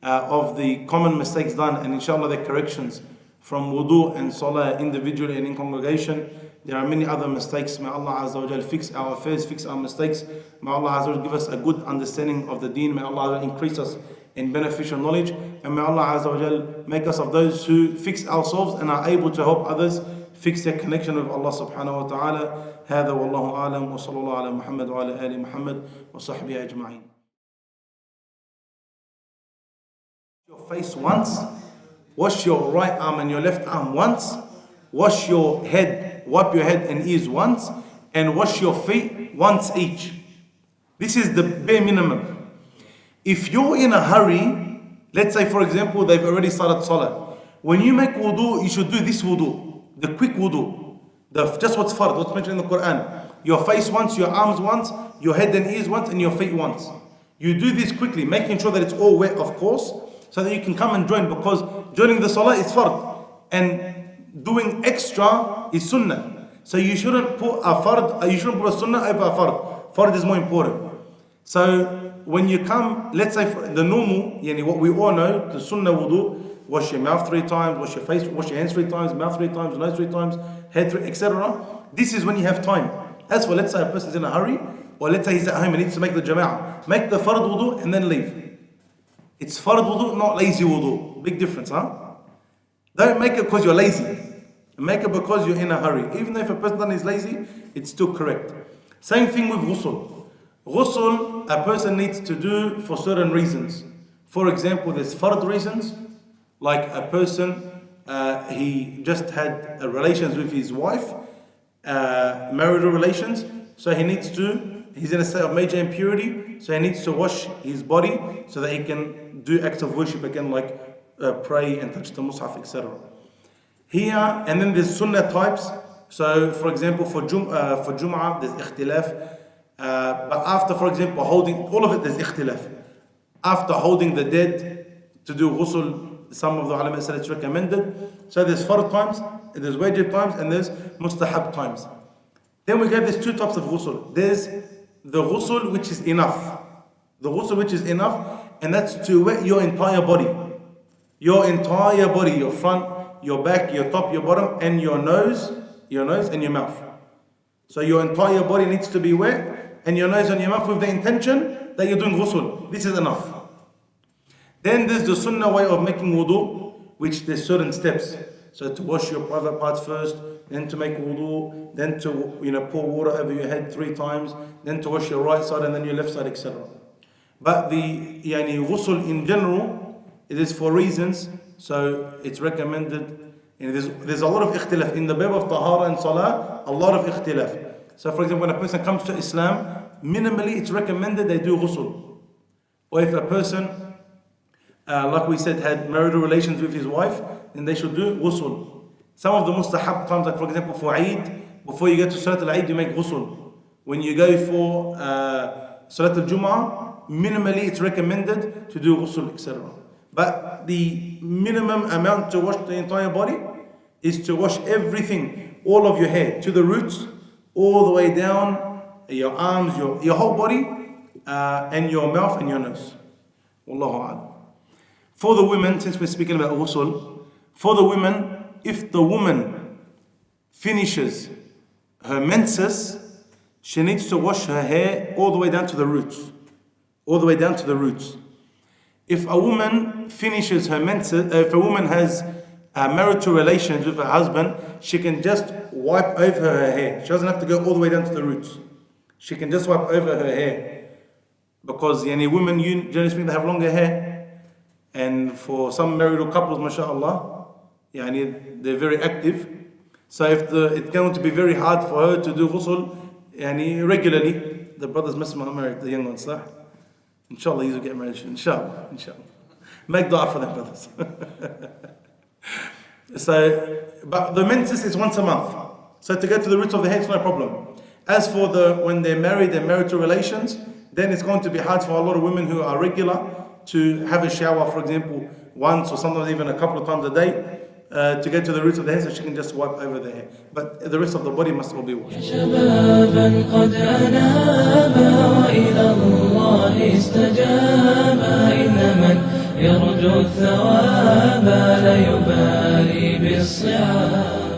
of the common mistakes done, and inshallah the corrections from wudu and salah individually and in congregation. There are many other mistakes. May Allah Azza wa Jalla fix our affairs, fix our mistakes. May Allah Azza wa Jalla give us a good understanding of the deen. May Allah Azza wa Jalla increase us in beneficial knowledge. And may Allah Azza wa Jalla make us of those who fix ourselves and are able to help others fix their connection with Allah subhanahu wa ta'ala. هذا والله أعلم وصلى الله على محمد وعلى آل محمد وصحبه أجمعين. Your face once, wash your right arm and your left arm once, wash your head, wipe your head and ears once, and wash your feet once each. This is the bare minimum. If you're in a hurry, let's say for example they've already started salah, when you make wudu, you should do this wudu, the quick wudu. Just what's fard, what's mentioned in the Quran. Your face once, your arms once, your head and ears once, and your feet once. You do this quickly, making sure that it's all wet, of course, so that you can come and join, because joining the salah is fard, and doing extra is sunnah. So you shouldn't put a sunnah over a fard. Fard is more important. So when you come, let's say for the normal, what we all know, the sunnah wudu, wash your mouth 3 times, wash your face, wash your hands 3 times, mouth 3 times, nose 3 times, head 3, etc. This is when you have time. As for, let's say a person's in a hurry, or let's say he's at home and needs to make the jama'ah, make the fard wudu and then leave. It's fard wudu, not lazy wudu. Big difference, huh? Don't make it because you're lazy. Make it because you're in a hurry. Even though if a person is lazy, it's still correct. Same thing with ghusl. Ghusl, a person needs to do for certain reasons. For example, there's fard reasons, like a person, he just had relations with his wife, marital relations, so he's in a state of major impurity, so he needs to wash his body so that he can do acts of worship again, like pray and touch the mushaf, etc. Here, and then there's sunnah types. So, for example, for Jum'ah, there's ikhtilaf. But after, for example, holding, all of it, there's ikhtilaf. After holding the dead to do ghusl, some of the ulama said it's recommended. So there's fard times, there's wajib times, and there's mustahab times. Then we get these 2 types of ghusl. There's the ghusl which is enough. The ghusl which is enough, and that's to wet your entire body. Your entire body, your front, your back, your top, your bottom, and your nose and your mouth. So your entire body needs to be wet, and your nose and your mouth, with the intention that you're doing ghusl. This is enough. Then there's the sunnah way of making wudu, which there's certain steps. So to wash your private parts first, then to make wudu, then to pour water over your head 3 times, then to wash your right side and then your left side, etc. But the ghusl in general, it is for reasons, so it's recommended. There's a lot of ikhtilaf in the bab of tahara and salah, a lot of ikhtilaf. So for example, when a person comes to Islam, minimally it's recommended they do ghusl. Or if a person, like we said, had marital relations with his wife, then they should do ghusl. Some of the mustahab times, like for example for Eid, before you get to Salat al-Eid, you make ghusl. when you go for Salat al-Jum'ah, minimally it's recommended to do ghusl, etc. But the minimum amount to wash the entire body is to wash everything, all of your hair, to the roots, all the way down, your arms, your whole body, and your mouth and your nose. Wallahu a'lam. For the women, since we're speaking about ghusl, for the women, if the woman finishes her menses, she needs to wash her hair all the way down to the roots. All the way down to the roots. If a woman finishes her menses, if a woman has marital relations with her husband, she can just wipe over her hair. She doesn't have to go all the way down to the roots. She can just wipe over her hair. Because women, generally speaking, they have longer hair. And for some married couples, mashallah, they're very active. So if it's going to be very hard for her to do ghusl regularly, the brothers must not married, the young ones, lah. Inshallah, these will get married. Inshallah. Make dua for them, brothers. But the menses is once a month. So to go to the roots of the hair, it's no problem. As for when they're married, their marital relations, then it's going to be hard for a lot of women who are regular to have a shower, for example, once or sometimes even a couple of times a day, to get to the roots of the hair, so she can just wipe over the hair. But the rest of the body must all be washed. شبابا قد أنابا وإلى الله استجابا إن من يرجو الثواب لا يبالي بالصعاب.